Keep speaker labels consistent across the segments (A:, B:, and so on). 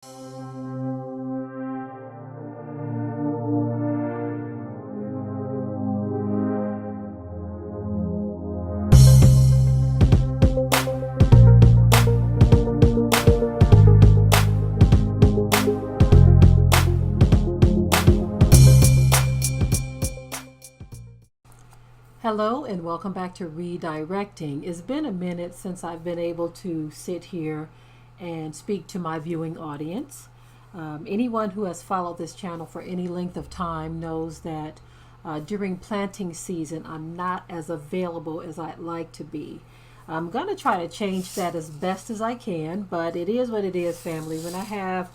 A: Hello and welcome back to Redirecting. It's been a minute since I've been able to sit here and speak to my viewing audience. Anyone who has followed this channel for any length of time knows that during planting season I'm not as available as I'd like to be. I'm going to try to change that as best as I can, but it is what it is, family. When I have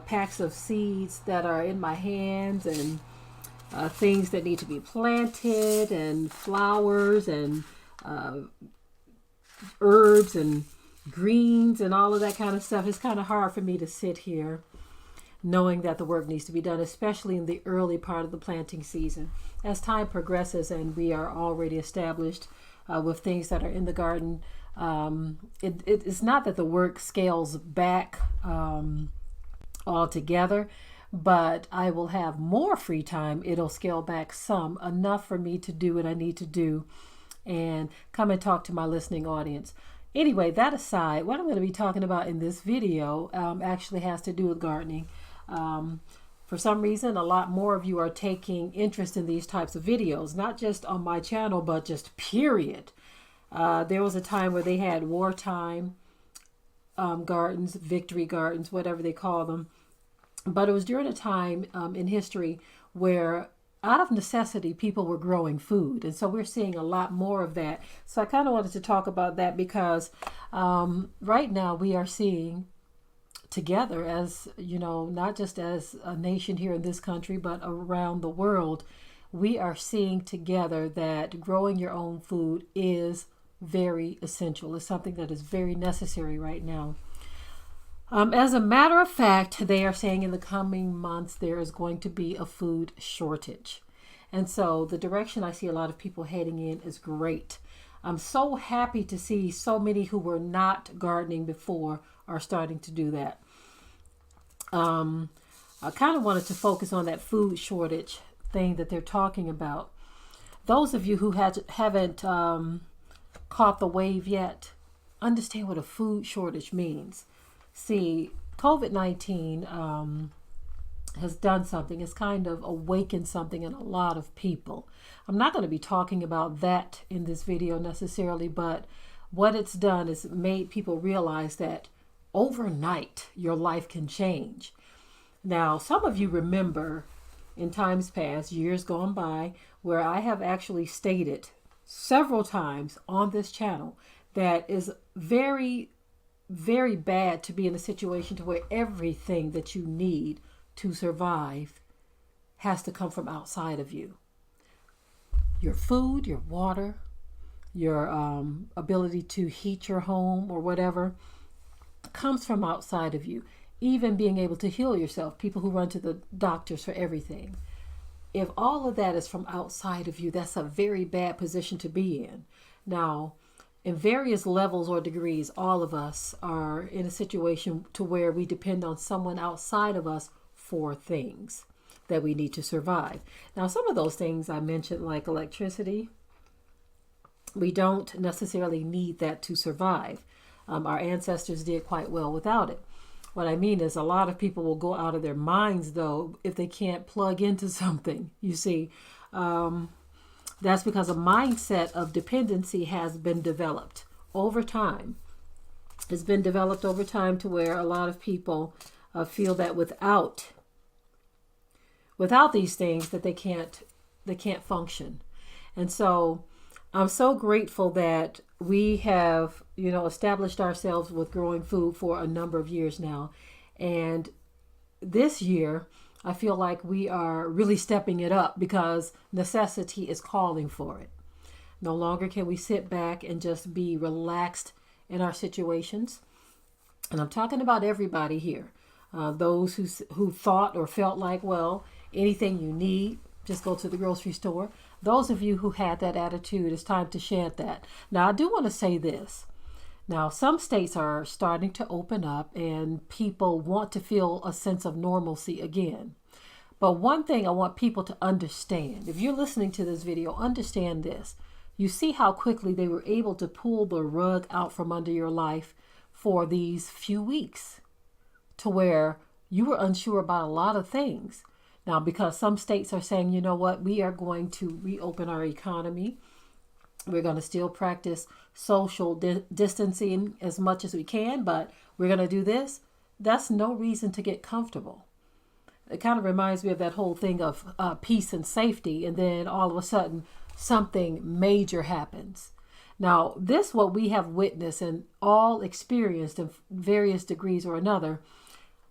A: packs of seeds that are in my hands and things that need to be planted and flowers and herbs and greens and all of that kind of stuff, it's kind of hard for me to sit here knowing that the work needs to be done, especially in the early part of the planting season. As time progresses and we are already established with things that are in the garden, it's not that the work scales back altogether, but I will have more free time. It'll scale back some, enough for me to do what I need to do and come and talk to my listening audience. Anyway, that aside, what I'm going to be talking about in this video actually has to do with gardening. For some reason, a lot more of you are taking interest in these types of videos, not just on my channel, but just period. There was a time where they had wartime gardens, victory gardens, whatever they call them. But it was during a time in history where out of necessity, people were growing food. And so we're seeing a lot more of that. So I kind of wanted to talk about that because right now we are seeing together as, not just as a nation here in this country, but around the world, we are seeing together that growing your own food is very essential. It's something that is very necessary right now. As a matter of fact, they are saying in the coming months there is going to be a food shortage. And so the direction I see a lot of people heading in is great. I'm so happy to see so many who were not gardening before are starting to do that. I kind of wanted to focus on that food shortage thing that they're talking about. Those of you who haven't caught the wave yet, understand what a food shortage means. See, COVID-19 has done something. It's kind of awakened something in a lot of people. I'm not going to be talking about that in this video necessarily, but what it's done is made people realize that overnight your life can change. Now, some of you remember in times past, years gone by, where I have actually stated several times on this channel that is very bad to be in a situation to where everything that you need to survive has to come from outside of you. Your food, your water, your ability to heat your home or whatever comes from outside of you. Even being able to heal yourself, people who run to the doctors for everything. If all of that is from outside of you, that's a very bad position to be in. Now, in various levels or degrees, all of us are in a situation to where we depend on someone outside of us for things that we need to survive. Now, some of those things I mentioned, like electricity, we don't necessarily need that to survive. Our ancestors did quite well without it. What I mean is a lot of people will go out of their minds, though, if they can't plug into something, you see. That's because a mindset of dependency has been developed over time. It's been developed over time to where a lot of people feel that without these things that they can't function. And so I'm so grateful that we have, established ourselves with growing food for a number of years now. And this year, I feel like we are really stepping it up because necessity is calling for it. No longer can we sit back and just be relaxed in our situations. And I'm talking about everybody here. Those who thought or felt like, well, anything you need, just go to the grocery store. Those of you who had that attitude, it's time to shed that. Now, I do want to say this. Now, some states are starting to open up and people want to feel a sense of normalcy again. But one thing I want people to understand, if you're listening to this video, understand this. You see how quickly they were able to pull the rug out from under your life for these few weeks to where you were unsure about a lot of things. Now, because some states are saying, you know what, we are going to reopen our economy. We're going to still practice social distancing as much as we can, but we're going to do this. That's no reason to get comfortable. It kind of reminds me of that whole thing of peace and safety, and then all of a sudden something major happens. Now, this what we have witnessed and all experienced in various degrees or another,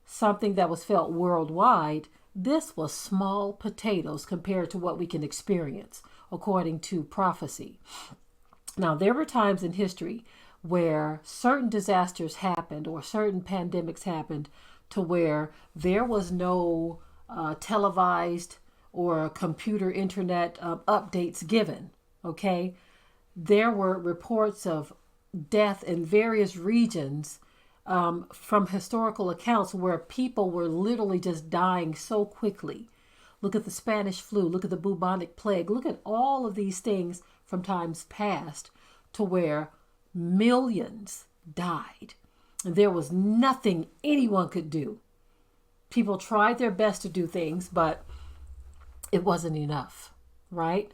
A: something that was felt worldwide. This was small potatoes compared to what we can experience, according to prophecy. Now, there were times in history where certain disasters happened or certain pandemics happened to where there was no televised or computer internet updates given, okay? There were reports of death in various regions from historical accounts where people were literally just dying so quickly. Look at the Spanish flu, look at the bubonic plague, look at all of these things from times past to where millions died. And there was nothing anyone could do. People tried their best to do things, but it wasn't enough, right?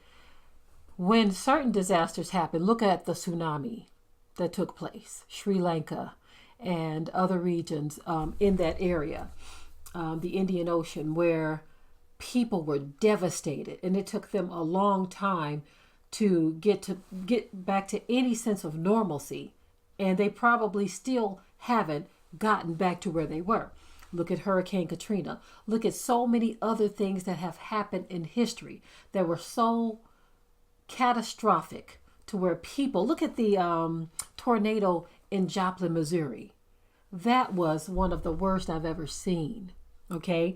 A: When certain disasters happen, look at the tsunami that took place, Sri Lanka and other regions in that area, the Indian Ocean, where people were devastated, and it took them a long time to get back to any sense of normalcy, and they probably still haven't gotten back to where they were. Look at Hurricane Katrina. Look at so many other things that have happened in history that were so catastrophic to where people, look at the tornado in Joplin, Missouri. That was one of the worst I've ever seen. Okay.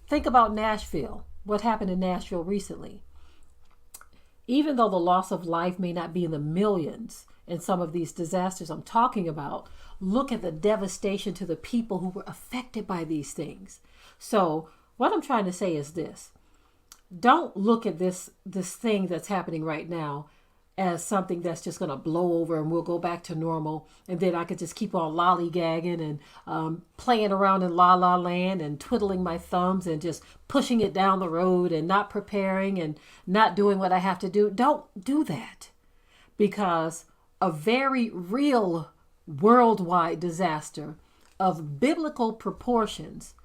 A: Think about Nashville. What happened in Nashville recently? Even though the loss of life may not be in the millions in some of these disasters I'm talking about, look at the devastation to the people who were affected by these things. So what I'm trying to say is this. Don't look at this thing that's happening right now as something that's just going to blow over and we'll go back to normal. And then I could just keep on lollygagging and playing around in la la land and twiddling my thumbs and just pushing it down the road and not preparing and not doing what I have to do. Don't do that, because a very real worldwide disaster of biblical proportions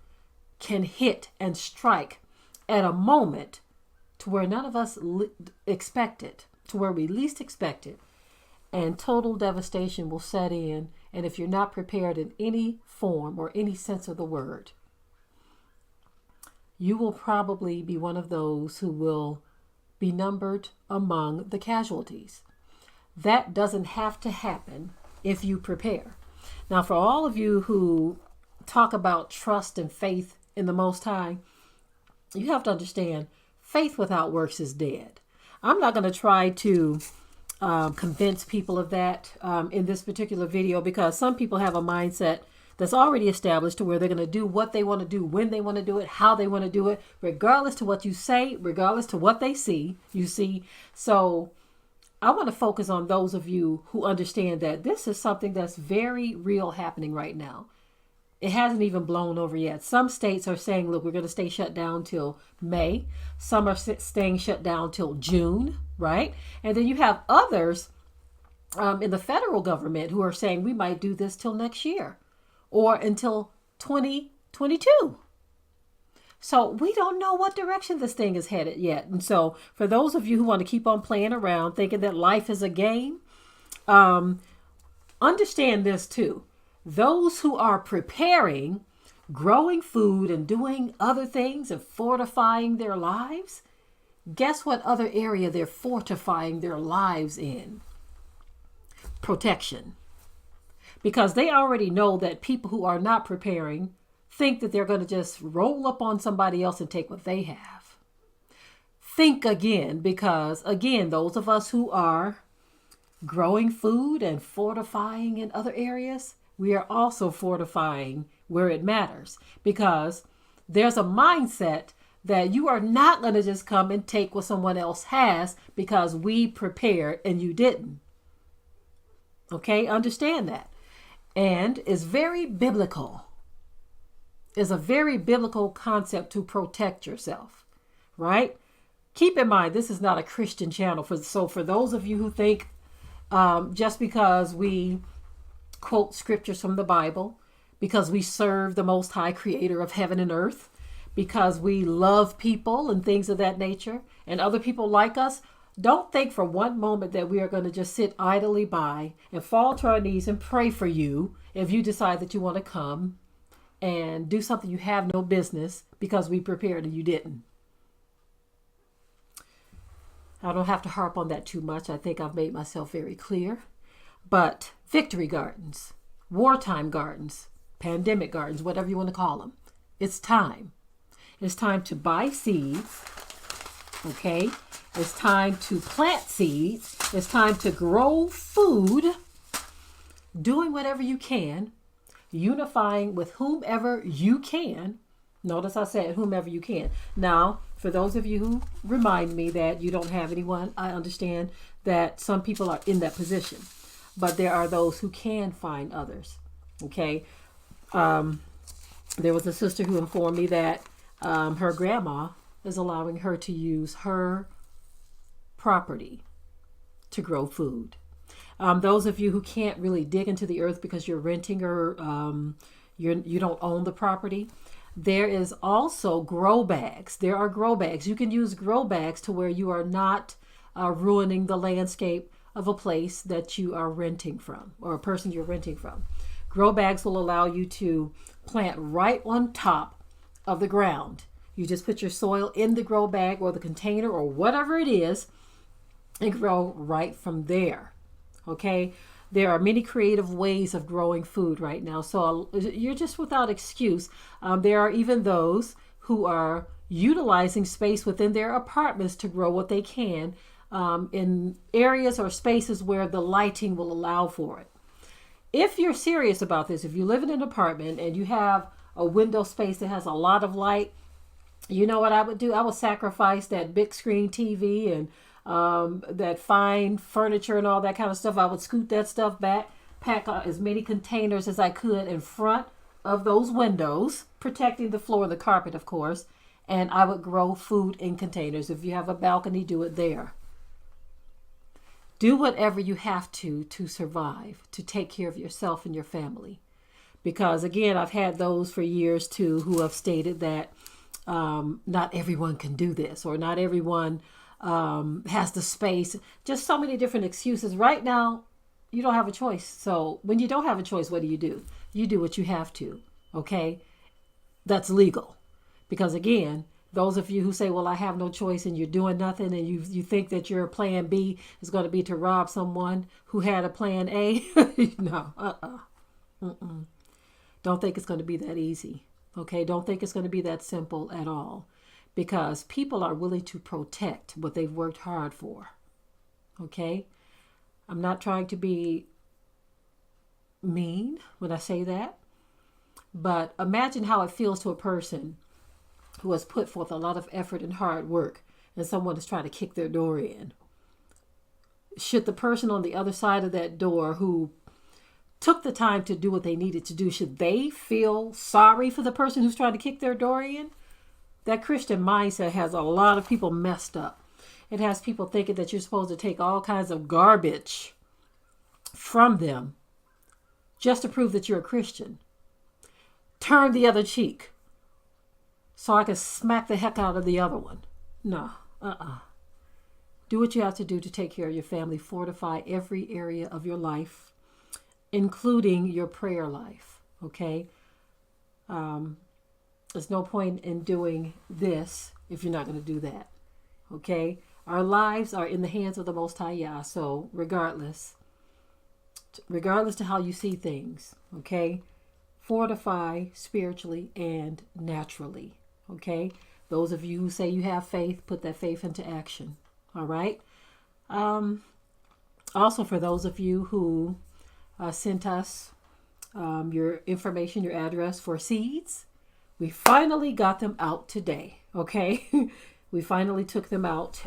A: can hit and strike at a moment to where none of us expect it, to where we least expect it, and total devastation will set in. And if you're not prepared in any form or any sense of the word, you will probably be one of those who will be numbered among the casualties. That doesn't have to happen if you prepare. Now, for all of you who talk about trust and faith in the Most High, you have to understand faith without works is dead. I'm not going to try to convince people of that in this particular video, because some people have a mindset that's already established to where they're going to do what they want to do, when they want to do it, how they want to do it, regardless to what you say, regardless to what they see, you see. So I want to focus on those of you who understand that this is something that's very real happening right now. It hasn't even blown over yet. Some states are saying, look, we're going to stay shut down till May. Some are staying shut down till June, right? And then you have others in the federal government who are saying we might do this till next year or until 2022. So we don't know what direction this thing is headed yet. And so for those of you who want to keep on playing around thinking that life is a game, understand this too. Those who are preparing, growing food and doing other things and fortifying their lives, guess what other area they're fortifying their lives in? Protection. Because they already know that people who are not preparing think that they're going to just roll up on somebody else and take what they have. Think again, because again, those of us who are growing food and fortifying in other areas, we are also fortifying where it matters, because there's a mindset that you are not going to just come and take what someone else has because we prepared and you didn't. Okay, understand that. And it's very biblical. It's a very biblical concept to protect yourself, right? Keep in mind, this is not a Christian channel. So for those of you who think just because we quote scriptures from the Bible, because we serve the Most High Creator of heaven and earth, because we love people and things of that nature, and other people like us, don't think for one moment that we are going to just sit idly by and fall to our knees and pray for you if you decide that you want to come and do something you have no business because we prepared and you didn't. I don't have to harp on that too much. I think I've made myself very clear. But victory gardens, wartime gardens, pandemic gardens, whatever you want to call them, it's time. It's time to buy seeds, okay? It's time to plant seeds. It's time to grow food, doing whatever you can, unifying with whomever you can. Notice I said whomever you can. Now, for those of you who remind me that you don't have anyone, I understand that some people are in that position. But there are those who can find others, okay? There was a sister who informed me that her grandma is allowing her to use her property to grow food. Those of you who can't really dig into the earth because you're renting or you don't own the property, there is also grow bags. There are grow bags. You can use grow bags to where you are not ruining the landscape of a place that you are renting from or a person you're renting from. Grow bags will allow you to plant right on top of the ground. You just put your soil in the grow bag or the container or whatever it is and grow right from there. Okay? There are many creative ways of growing food right now. So you're just without excuse. There are even those who are utilizing space within their apartments to grow what they can in areas or spaces where the lighting will allow for it. If you're serious about this, if you live in an apartment and you have a window space that has a lot of light, you know what I would do? I would sacrifice that big screen TV and that fine furniture and all that kind of stuff. I would scoot that stuff back, pack as many containers as I could in front of those windows, protecting the floor and the carpet, of course, and I would grow food in containers. If you have a balcony, do it there. Do whatever you have to survive, to take care of yourself and your family. Because again, I've had those for years too who have stated that not everyone can do this, or not everyone has the space. Just so many different excuses. Right now, you don't have a choice. So when you don't have a choice, what do? You do what you have to. Okay? That's legal. Because again, those of you who say, well, I have no choice and you're doing nothing and you think that your plan B is going to be to rob someone who had a plan A. No, Don't think it's going to be that easy. Okay? Don't think it's going to be that simple at all. Because people are willing to protect what they've worked hard for. Okay? I'm not trying to be mean when I say that. But imagine how it feels to a person who has put forth a lot of effort and hard work and someone is trying to kick their door in. Should the person on the other side of that door who took the time to do what they needed to do, should they feel sorry for the person who's trying to kick their door in? That Christian mindset has a lot of people messed up. It has people thinking that you're supposed to take all kinds of garbage from them just to prove that you're a Christian. Turn the other cheek so I can smack the heck out of the other one. No, Do what you have to do to take care of your family. Fortify every area of your life, including your prayer life. Okay? There's no point in doing this if you're not going to do that. Okay? Our lives are in the hands of the Most High Yah. So regardless to how you see things, okay? Fortify spiritually and naturally. Okay? Those of you who say you have faith, put that faith into action. All right? Also, for those of you who sent us your information, your address for seeds, we finally got them out today. Okay. We finally took them out.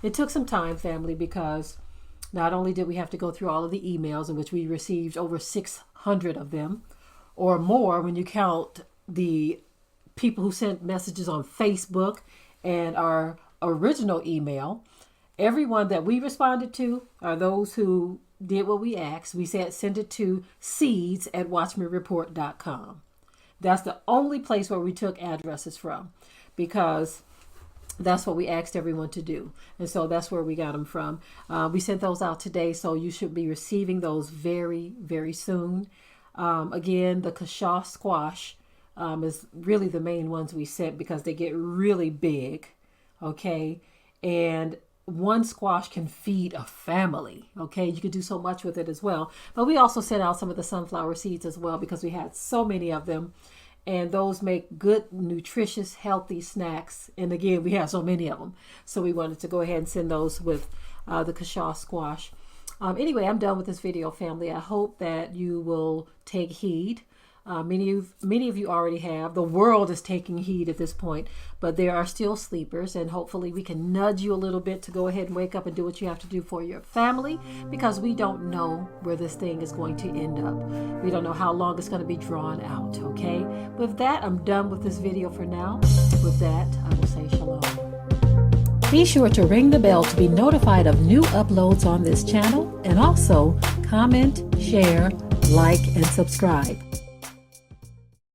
A: It took some time, family, because not only did we have to go through all of the emails, in which we received over 600 of them or more when you count the people who sent messages on Facebook and our original email. Everyone that we responded to are those who did what we asked. We said send it to seeds@watchmereport.com. That's the only place where we took addresses from, because that's what we asked everyone to do. And so that's where we got them from. We sent those out today, so you should be receiving those very, very soon. Again, the Kashaw squash is really the main ones we sent because they get really big. Okay. And one squash can feed a family. Okay. You can do so much with it as well. But we also sent out some of the sunflower seeds as well because we had so many of them. And those make good, nutritious, healthy snacks. And again, we have so many of them. So we wanted to go ahead and send those with the Kashaw squash. Anyway, I'm done with this video, family. I hope that you will take heed. Many of you already have. The world is taking heed at this point, but there are still sleepers, and hopefully we can nudge you a little bit to go ahead and wake up and do what you have to do for your family, because we don't know where this thing is going to end up. We don't know how long it's going to be drawn out, okay? With that, I'm done with this video for now. With that, I will say shalom. Be sure to ring the bell to be notified of new uploads on this channel, and also comment, share, like, and subscribe.